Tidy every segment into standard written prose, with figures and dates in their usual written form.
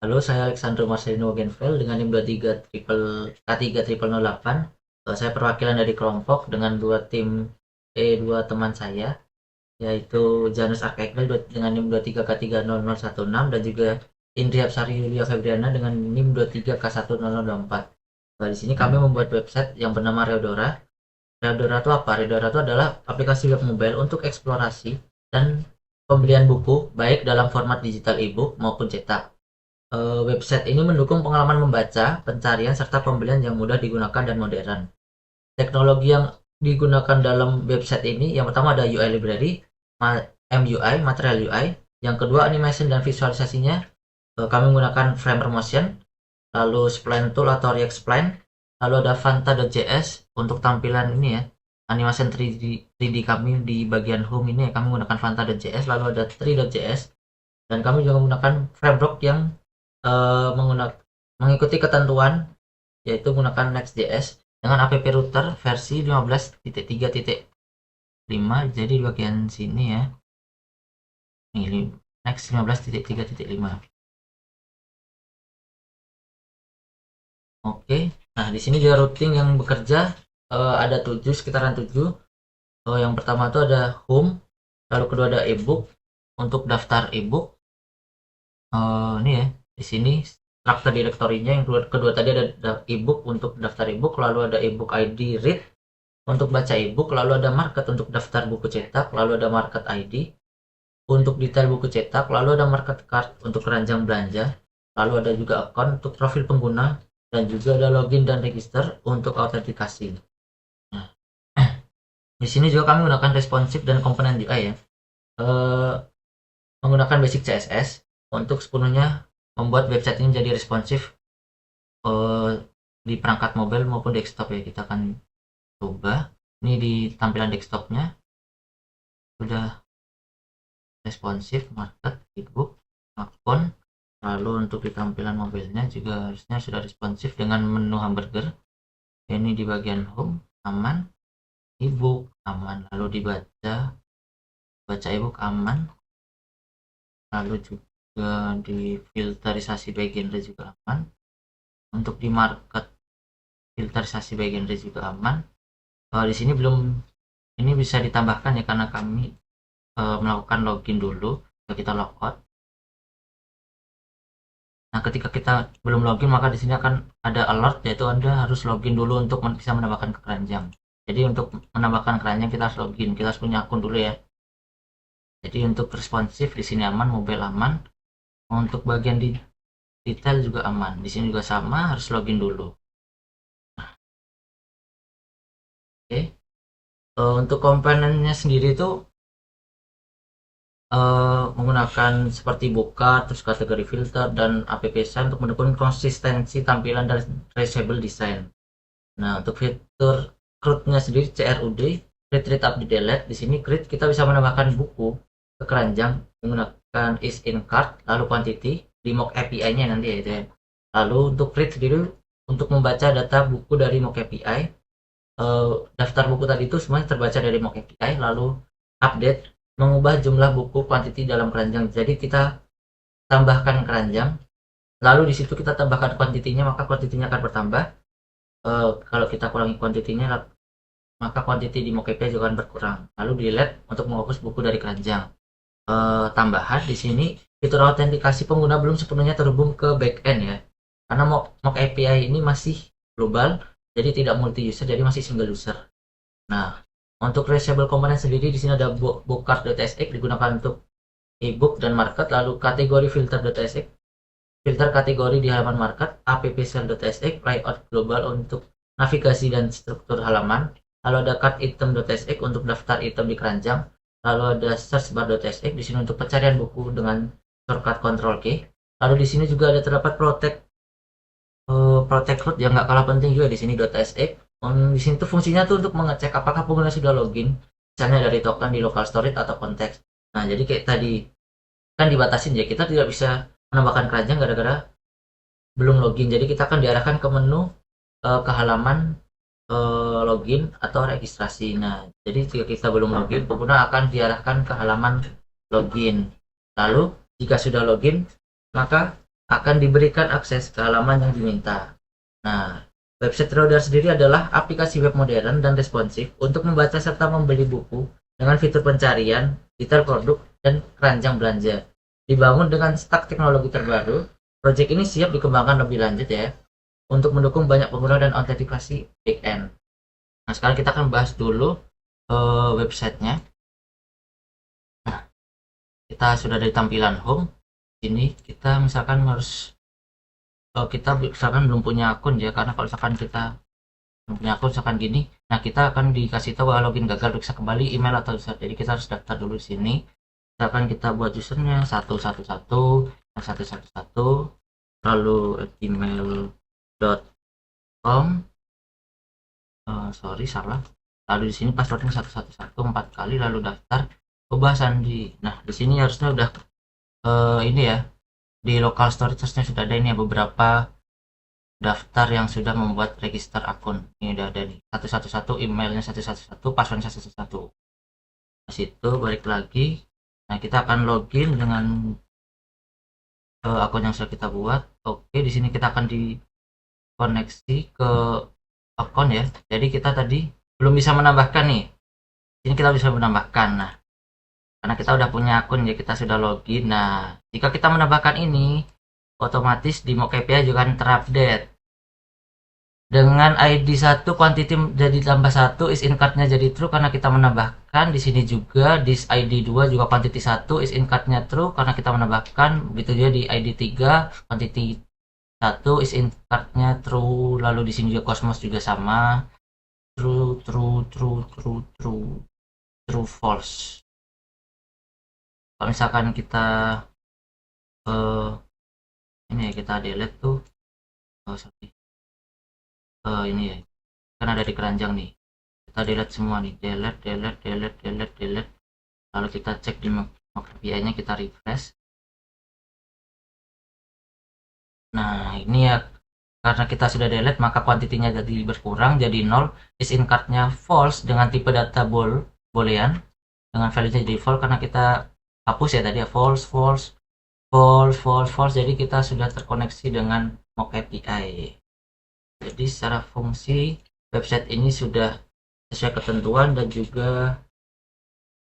Halo, saya Alexandro Marcelino Genvel dengan NIM 23 K3 008. Saya perwakilan dari kelompok dengan dua tim dua teman saya, yaitu Janus Arkekel dengan NIM 23K30016 dan juga Indri Hapsari Yulia Febriana dengan NIM 23K10024. Di sini kami membuat website yang bernama Reodora. Reodora itu apa? Reodora itu adalah aplikasi web mobile untuk eksplorasi dan pembelian buku baik dalam format digital e-book maupun cetak. Website ini mendukung pengalaman membaca, pencarian, serta pembelian yang mudah digunakan dan modern. Teknologi yang digunakan dalam website ini, yang pertama ada UI Library, MUI, Material UI. Yang kedua, animation dan visualisasinya. Kami menggunakan Framer Motion, lalu Spline Tool atau React Spline, lalu ada Fanta.js untuk tampilan ini ya, animation 3D kami di bagian home ini kami menggunakan Fanta.js, lalu ada Tree.js, dan kami juga menggunakan framework yang mengikuti ketentuan, yaitu menggunakan Next.js dengan app router versi 15.3.5. Jadi di bagian sini ya, ini Next 15.3.5. Oke, nah di sini dia routing yang bekerja, ada 7, sekitaran 7. Yang pertama itu ada home, lalu kedua ada ebook untuk daftar ebook. Ini ya, di sini struktur direktorinya. Yang kedua tadi ada ebook untuk daftar ebook, lalu ada ebook ID read untuk baca ebook, lalu ada market untuk daftar buku cetak, lalu ada market ID untuk detail buku cetak, lalu ada market card untuk keranjang belanja, lalu ada juga account untuk profil pengguna, dan juga ada login dan register untuk autentikasi. Nah, di sini juga kami menggunakan responsive dan komponen UI ya. Menggunakan basic CSS untuk sepenuhnya membuat website ini menjadi responsif di perangkat mobile maupun desktop ya. Kita akan coba. Ini di tampilan desktopnya sudah responsif, market, ebook, account. Lalu untuk di tampilan mobilenya juga harusnya sudah responsif dengan menu hamburger. Ini di bagian home aman, ebook aman, lalu baca ebook aman, lalu juga di filterisasi by genre juga aman. Untuk di market filterisasi by genre juga aman. Di sini belum, ini bisa ditambahkan ya karena kami melakukan login dulu. Kita logout. Nah, ketika kita belum login, maka di sini akan ada alert, yaitu Anda harus login dulu untuk bisa menambahkan keranjang. Jadi untuk menambahkan keranjang kita harus login, kita harus punya akun dulu ya. Jadi untuk responsif di sini aman, mobile aman. Untuk bagian di detail juga aman. Di sini juga sama, harus login dulu. Oke. Untuk komponennya sendiri itu menggunakan seperti buka, terus kategori filter dan app sign untuk mendukung konsistensi tampilan dan traceable design. Nah, untuk fitur CRUD-nya sendiri CRUD, create, read, update, delete. Di sini create kita bisa menambahkan buku ke keranjang menggunakan is in cart, lalu quantity di mock API-nya nanti ya itu ya. Lalu untuk read sendiri untuk membaca data buku dari mock API. Daftar buku tadi itu semuanya terbaca dari mock API. Lalu update mengubah jumlah buku quantity dalam keranjang. Jadi kita tambahkan keranjang, lalu di situ kita tambahkan quantity-nya, maka quantity-nya akan bertambah. Kalau kita kurangi quantity-nya, maka quantity di mock API juga akan berkurang. Lalu delete untuk menghapus buku dari keranjang. Tambahan di sini fitur autentikasi pengguna belum sepenuhnya terhubung ke backend ya, karena mock API ini masih global, jadi tidak multi user, jadi masih single user. Nah, untuk reachable component sendiri di sini ada bookcard.sx digunakan untuk ebook dan market, lalu kategori filter.sx filter kategori di halaman market, appsell.sx layout global untuk navigasi dan struktur halaman, lalu ada cart item.sx untuk daftar item di keranjang, lalu ada search bar.sx di sini untuk pencarian buku dengan shortcut Ctrl K. Lalu di sini juga ada terdapat protect root yang nggak kalah penting juga di sini .sx. Di sini tuh fungsinya tuh untuk mengecek apakah pengguna sudah login, misalnya dari token di local storage atau konteks. Nah, jadi kayak tadi kan dibatasin ya, kita tidak bisa menambahkan keranjang gara-gara belum login. Jadi kita akan diarahkan ke menu ke halaman login atau registrasi. Nah, jadi jika kita belum login, pengguna akan diarahkan ke halaman login. Lalu jika sudah login, maka akan diberikan akses ke halaman yang diminta. Nah, website reader sendiri adalah aplikasi web modern dan responsif untuk membaca serta membeli buku dengan fitur pencarian, detail produk, dan keranjang belanja. Dibangun dengan stack teknologi terbaru, proyek ini siap dikembangkan lebih lanjut ya, untuk mendukung banyak pengguna dan autentikasi backend. Nah, sekarang kita akan bahas dulu websitenya. Nah, kita sudah dari tampilan home. Ini kita misalkan harus kita misalkan belum punya akun ya, karena kalau misalkan kita belum punya akun misalkan gini, nah kita akan dikasih tahu bahwa login gagal, bisa kembali email atau user. Jadi kita harus daftar dulu di sini. Misalkan kita buat usernya 111 lalu gmail.com. Sorry salah. Lalu di sini passwordnya 111 4 kali, lalu daftar, ubah sandi. Nah, di sini harusnya udah ini ya, di local storage-nya sudah ada ini ya, beberapa daftar yang sudah membuat register akun. Ini udah ada nih, 111, emailnya 111, passwordnya 111. Di situ balik lagi. Nah, kita akan login dengan akun yang sudah kita buat. Oke, di sini kita akan dikoneksi ke akun ya. Jadi kita tadi belum bisa menambahkan nih. Ini kita bisa menambahkan. Nah, karena kita udah punya akun ya, kita sudah login. Nah, jika kita menambahkan ini, otomatis di Mockpia juga akan terupdate. Dengan ID 1 quantity jadi tambah 1, is in card-nya jadi true karena kita menambahkan. Di sini juga di ID 2 juga quantity 1, is in card-nya true karena kita menambahkan. Begitu juga di ID 3 quantity 1, is in card-nya true. Lalu di sini juga Cosmos juga sama. True false. Kalau misalkan kita ini ya, kita delete tuh, ini ya, kan ada di keranjang nih, kita delete semua nih, delete. Lalu kita cek di Mockpia nya, kita refresh. Nah, ini ya, karena kita sudah delete maka kuantitinya jadi berkurang, jadi 0. Is in card-nya false dengan tipe data boolean dengan value-nya jadi false karena kita hapus ya tadi ya, false. Jadi kita sudah terkoneksi dengan Mockpia. Jadi secara fungsi website ini sudah sesuai ketentuan dan juga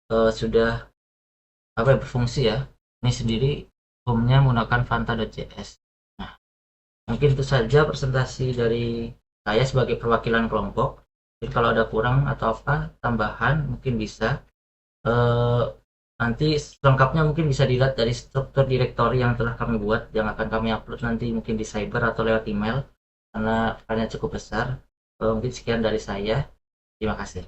sudah berfungsi ya. Ini sendiri home-nya menggunakan Fanta.js. Nah, mungkin itu saja presentasi dari saya sebagai perwakilan kelompok. Jadi kalau ada kurang atau apa tambahan mungkin bisa nanti lengkapnya mungkin bisa dilihat dari struktur direktori yang telah kami buat, yang akan kami upload nanti mungkin di cyber atau lewat email karena filenya cukup besar. Mungkin sekian dari saya, terima kasih.